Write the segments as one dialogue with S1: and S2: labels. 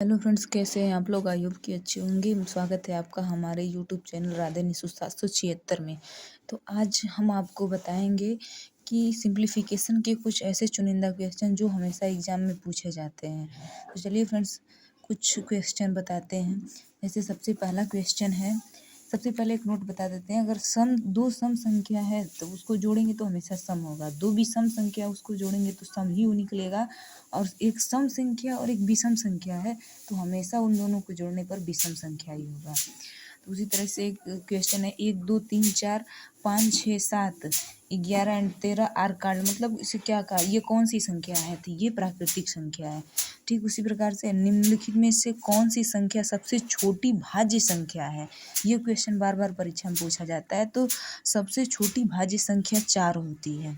S1: Hello friends, कैसे हैं आप लोग? आई होप कि अच्छे होंगे। स्वागत है आपका हमारे यूट्यूब चैनल राधे निशु 776 में। तो आज हम आपको बताएंगे कि सिंप्लीफिकेशन के कुछ ऐसे चुनिंदा क्वेश्चन जो हमेशा एग्जाम में पूछे जाते हैं। तो चलिए फ्रेंड्स, कुछ क्वेश्चन बताते हैं। जैसे सबसे पहला क्वेश्चन है, सबसे पहले एक नोट बता देते हैं। अगर दो सम संख्या है तो उसको जोड़ेंगे तो हमेशा सम होगा। दो विषम संख्या उसको जोड़ेंगे तो सम ही निकलेगा। और एक सम संख्या और एक विषम संख्या है तो हमेशा उन दोनों को जोड़ने पर विषम संख्या ही होगा। तो उसी तरह से एक क्वेश्चन है, 1 2 3 4 5 6 7 11 एंड 13 आर कार्ड, मतलब इसे क्या कहा, ये कौन सी संख्या है? तो ये प्राकृतिक संख्या है। ठीक उसी प्रकार से निम्नलिखित में से कौन सी संख्या सबसे छोटी भाज्य संख्या है? ये क्वेश्चन बार बार परीक्षा में पूछा जाता है। तो सबसे छोटी भाज्य संख्या 4 होती है।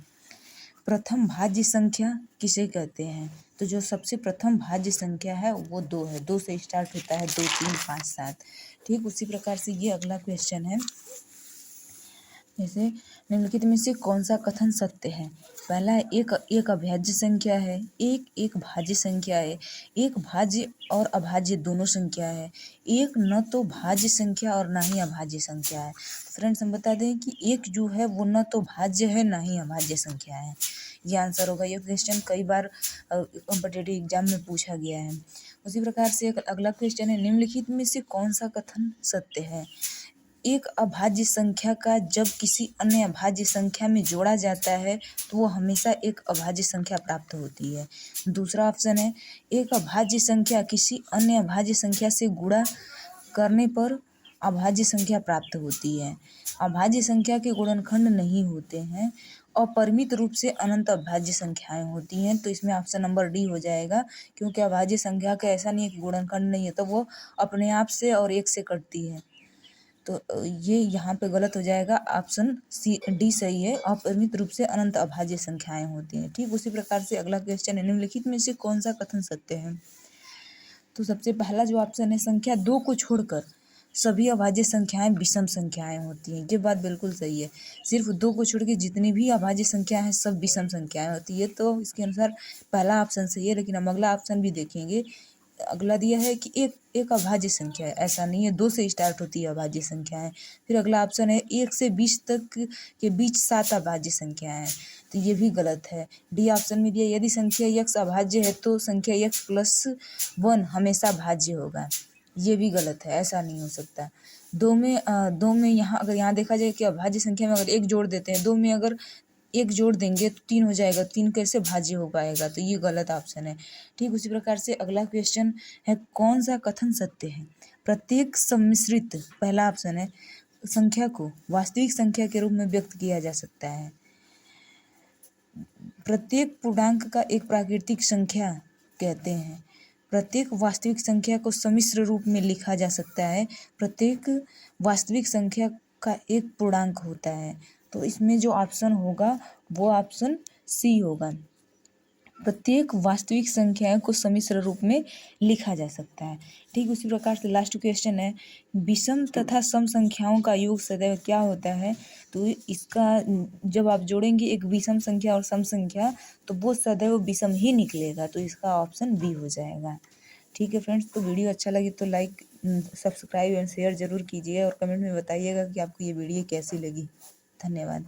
S1: प्रथम भाज्य संख्या किसे कहते हैं? तो जो सबसे प्रथम भाज्य संख्या है वो 2 है। 2 से स्टार्ट होता है, 2 3 5 7। ठीक उसी प्रकार से ये अगला क्वेश्चन है, जैसे निम्नलिखित में से कौन सा कथन सत्य है? पहला है, एक अभाज्य संख्या है, एक भाज्य संख्या है, एक भाज्य और अभाज्य दोनों संख्या है, एक न तो भाज्य संख्या और ना ही अभाज्य संख्या है। फ्रेंड्स, हम बता दें कि एक जो है वो न तो भाज्य है ना ही अभाज्य संख्या है। ये आंसर होगा। ये क्वेश्चन कई बार कॉम्पिटिटिव एग्जाम में पूछा गया है। उसी प्रकार से एक अगला क्वेश्चन है, निम्नलिखित में से कौन सा कथन सत्य है? एक अभाज्य संख्या का जब किसी अन्य अभाज्य संख्या में जोड़ा जाता है तो वो हमेशा एक अभाज्य संख्या प्राप्त होती है। दूसरा ऑप्शन है, एक अभाज्य संख्या किसी अन्य अभाज्य संख्या से गुणा करने पर अभाज्य संख्या प्राप्त होती है। अभाज्य संख्या के गुणनखंड नहीं होते हैं। अपरिमित रूप से अनंत अभाज्य संख्याएं होती हैं। तो इसमें ऑप्शन नंबर डी हो जाएगा, क्योंकि अभाज्य संख्या का ऐसा नहीं है कि गुणनखंड नहीं है, तो वो अपने आप से और एक से कटती है। तो ये यहाँ पे गलत हो जाएगा। ऑप्शन सी डी सही है। अपरिमित रूप से अनंत अभाज्य संख्याएं होती हैं। ठीक उसी प्रकार से अगला क्वेश्चन है, निम्नलिखित में से कौन सा कथन सत्य है? तो सबसे पहला जो ऑप्शन है, संख्या 2 को छोड़कर सभी अभाज्य संख्याएं विषम संख्याएं होती हैं। ये बात बिल्कुल सही है। सिर्फ 2 को छोड़ के जितनी भी अभाज्य संख्या है सब विषम संख्याएं होती है। तो इसके अनुसार पहला ऑप्शन सही है। लेकिन हम अगला ऑप्शन भी देखेंगे। अगला दिया है कि एक अभाज्य संख्या है, ऐसा नहीं है। 2 से स्टार्ट होती है अभाज्य संख्याएं। फिर अगला ऑप्शन है, 1 से 20 तक के बीच 7 अभाज्य संख्याएं हैं। तो ये भी गलत है। डी ऑप्शन में दिया, यदि संख्या x अभाज्य है तो संख्या x प्लस 1 हमेशा भाज्य होगा। ये भी गलत है, ऐसा नहीं हो सकता। दो में यहाँ अगर यहाँ देखा जाए कि अभाज्य संख्या में अगर एक जोड़ देते हैं, 2 में अगर एक जोड़ देंगे तो 3 हो जाएगा। 3 कैसे भाज्य हो पाएगा? तो ये गलत ऑप्शन है। ठीक उसी प्रकार से अगला क्वेश्चन है, कौन सा कथन सत्य है? प्रत्येक सम्मिश्रित, पहला ऑप्शन है, संख्या को वास्तविक संख्या के रूप में व्यक्त किया जा सकता है। प्रत्येक पूर्णांक का एक प्राकृतिक संख्या कहते हैं। प्रत्येक वास्तविक संख्या को सम्मिश्र रूप में लिखा जा सकता है। प्रत्येक वास्तविक संख्या का एक पूर्णांक होता है। तो इसमें जो ऑप्शन होगा वो ऑप्शन सी होगा। प्रत्येक वास्तविक संख्याओं को सम्मिश्र रूप में लिखा जा सकता है। ठीक उसी प्रकार से लास्ट क्वेश्चन है, विषम तथा सम संख्याओं का योग सदैव क्या होता है? तो इसका जब आप जोड़ेंगे एक विषम संख्या और सम संख्या तो वो सदैव विषम ही निकलेगा। तो इसका ऑप्शन बी हो जाएगा। ठीक है फ्रेंड्स, तो वीडियो अच्छा लगे तो लाइक, सब्सक्राइब एंड शेयर जरूर कीजिए और कमेंट में बताइएगा कि आपको ये वीडियो कैसी लगी। धन्यवाद।